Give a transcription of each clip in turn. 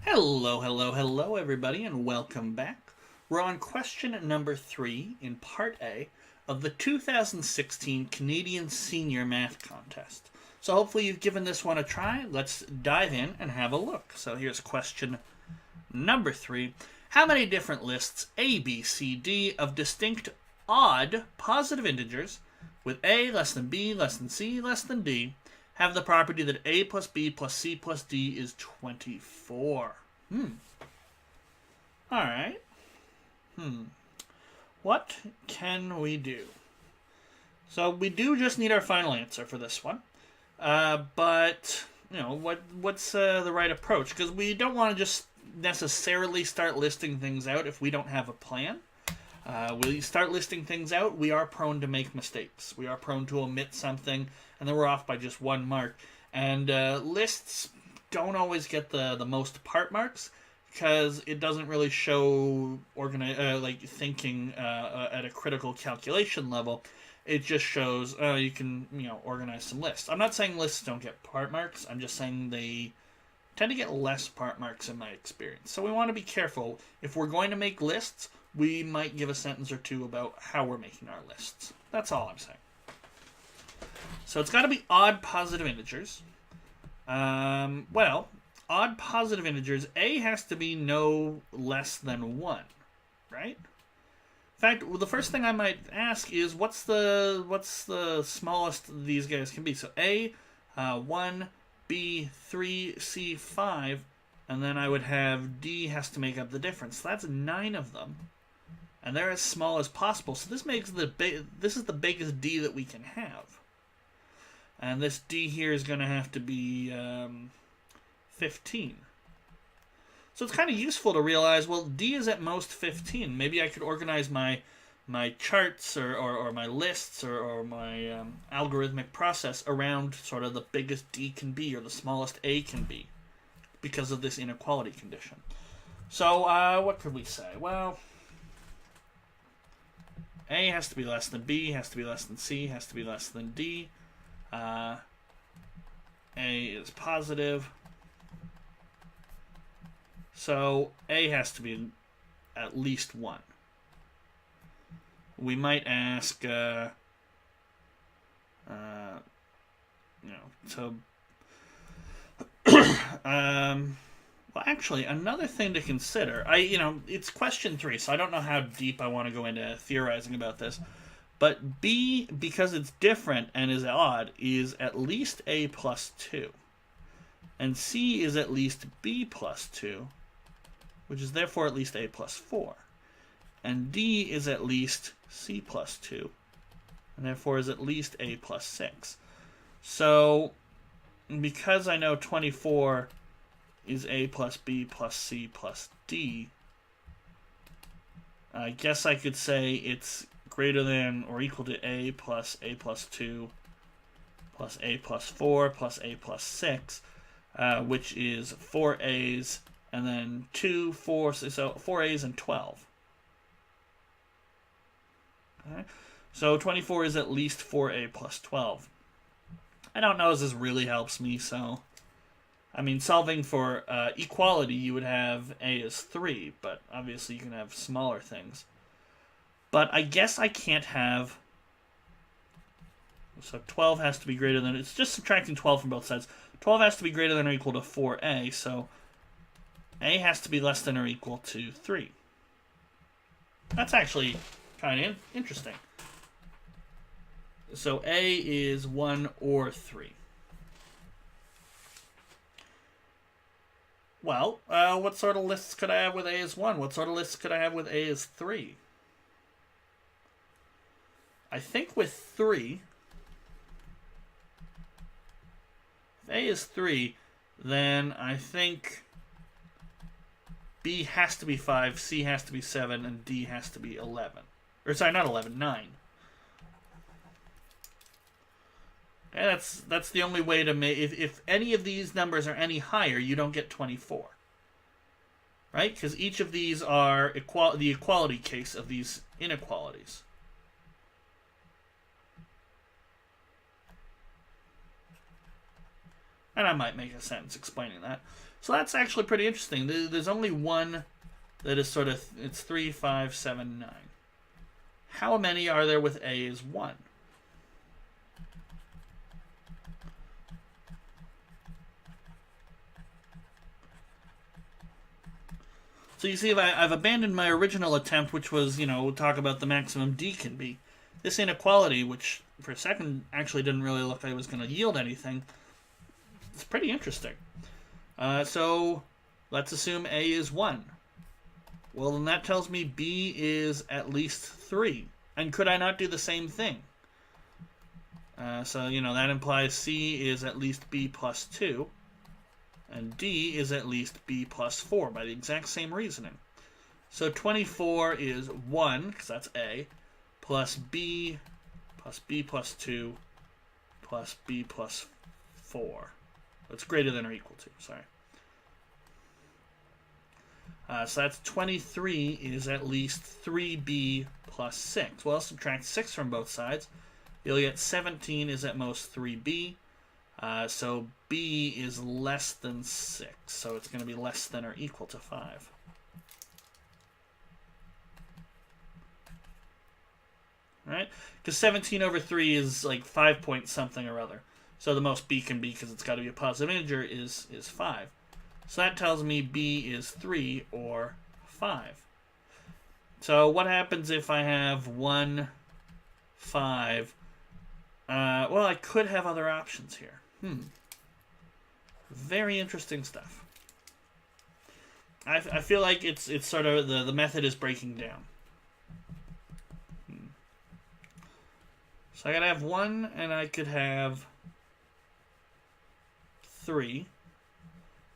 Hello, hello, hello, everybody, and welcome back. We're on question number 3 in Part A of the 2016 Canadian Senior Math Contest. So hopefully you've given this one a try. Let's dive in and have a look. So here's question number 3. How many different lists A, B, C, D of distinct odd positive integers with A less than B less than C less than D have the property that A plus B plus C plus D is 24? Alright. What can we do? So we do just need our final answer for this one. But, what's the right approach? Because we don't want to just necessarily start listing things out if we don't have a plan. We start listing things out, we are prone to make mistakes. We are prone to omit something, and then we're off by just one mark. And lists don't always get the most part marks because it doesn't really show thinking at a critical calculation level. It just shows you can organize some lists. I'm not saying lists don't get part marks. I'm just saying they tend to get less part marks in my experience. So we want to be careful. If we're going to make lists, we might give a sentence or two about how we're making our lists. That's all I'm saying. So it's got to be odd positive integers. Odd positive integers, A has to be no less than 1, right? In fact, the first thing I might ask is what's the smallest these guys can be? So A, 1, B, 3, C, 5, and then I would have D has to make up the difference. So that's 9 of them, and they're as small as possible. So this makes this is the biggest D that we can have, and this D here is going to have to be 15. So it's kind of useful to realize, well, D is at most 15. Maybe I could organize my charts or my lists or my algorithmic process around sort of the biggest D can be or the smallest A can be because of this inequality condition. So what could we say? Well, A has to be less than B, has to be less than C, has to be less than D. A is positive. So A has to be at least 1. We might ask, well, actually, another thing to consider, it's question 3, so I don't know how deep I want to go into theorizing about this, but B, because it's different and is odd, is at least A plus 2. And C is at least B plus 2, which is therefore at least A plus 4. And D is at least C plus 2, and therefore is at least A plus 6. So, because I know 24 is A plus B plus C plus D, I guess I could say it's greater than or equal to A plus 2 plus A plus 4 plus A plus 6, which is 4 A's and then 2, 4, so 4 A's and 12. Okay. So 24 is at least 4A plus 12. I don't know if this really helps me, so solving for equality, you would have A as 3, but obviously you can have smaller things. But I guess I can't have, so 12 has to be greater than, it's just subtracting 12 from both sides. 12 has to be greater than or equal to 4A, so A has to be less than or equal to 3. That's actually kind of interesting. So A is 1 or 3. Well, what sort of lists could I have with A as 1? What sort of lists could I have with A as 3? I think with 3, if A is 3, then I think B has to be 5, C has to be 7, and D has to be 11. Or sorry, not 11, 9. And that's the only way to make, if any of these numbers are any higher, you don't get 24. Right? Because each of these are the equality case of these inequalities. And I might make a sentence explaining that. So that's actually pretty interesting. There's only one that is sort of, it's 3, 5, 7, 9. How many are there with A is 1? So you see, I've abandoned my original attempt, which was, talk about the maximum D can be. This inequality, which for a second actually didn't really look like it was going to yield anything, it's pretty interesting. So let's assume A is 1. Well, then that tells me B is at least 3. And could I not do the same thing? So that implies C is at least B plus 2. And D is at least B plus 4 by the exact same reasoning. So 24 is 1, because that's A, plus B plus 2 plus B plus 4. It's greater than or equal to, sorry. So that's 23 is at least 3B plus 6. Well, subtract 6 from both sides. You'll get 17 is at most 3B. So B is less than 6, so it's going to be less than or equal to 5. Right? Because 17 over 3 is like 5 point something or other. So the most B can be, because it's got to be a positive integer, is 5. So that tells me B is 3 or 5. So what happens if I have 1, 5? Well, I could have other options here. Very interesting stuff. I feel like it's sort of the method is breaking down. So I gotta have 1, and I could have 3,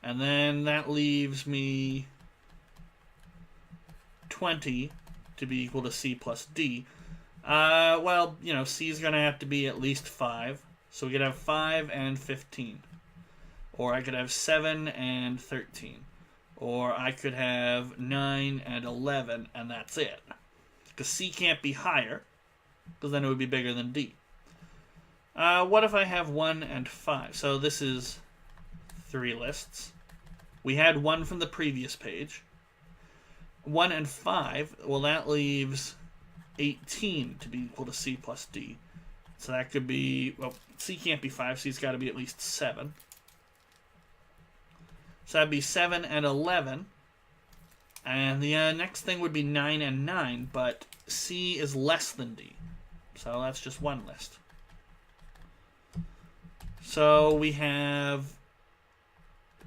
and then that leaves me 20 to be equal to C plus D. Well, C is gonna have to be at least 5. So we could have 5 and 15. Or I could have 7 and 13. Or I could have 9 and 11, and that's it. Because C can't be higher, because then it would be bigger than D. What if I have 1 and 5? So this is 3 lists. We had 1 from the previous page. 1 and 5, well, that leaves 18 to be equal to C plus D. So that could be, well, C can't be 5, C's got to be at least 7. So that'd be 7 and 11. And the next thing would be 9 and 9, but C is less than D. So that's just one list. So we have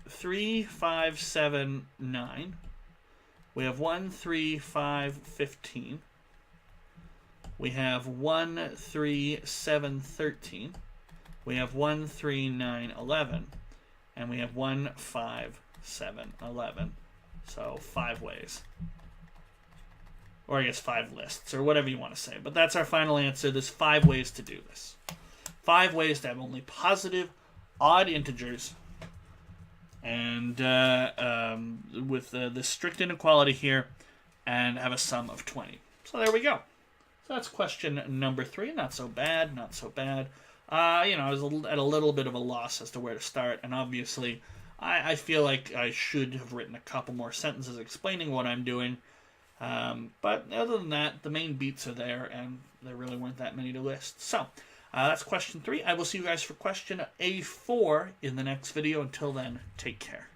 3, 5, 7, 9. We have 1, 3, 5, 15. We have 1, 3, 7, 13. We have 1, 3, 9, 11. And we have 1, 5, 7, 11. So 5 ways. Or I guess 5 lists, or whatever you want to say. But that's our final answer. There's 5 ways to do this. 5 ways to have only positive, odd integers. And with this strict inequality here, and have a sum of 20. So there we go. So that's question number 3. Not so bad, not so bad. I was at a little bit of a loss as to where to start, and obviously I feel like I should have written a couple more sentences explaining what I'm doing. But other than that, the main beats are there, and there really weren't that many to list. So that's question 3. I will see you guys for question A4 in the next video. Until then, take care.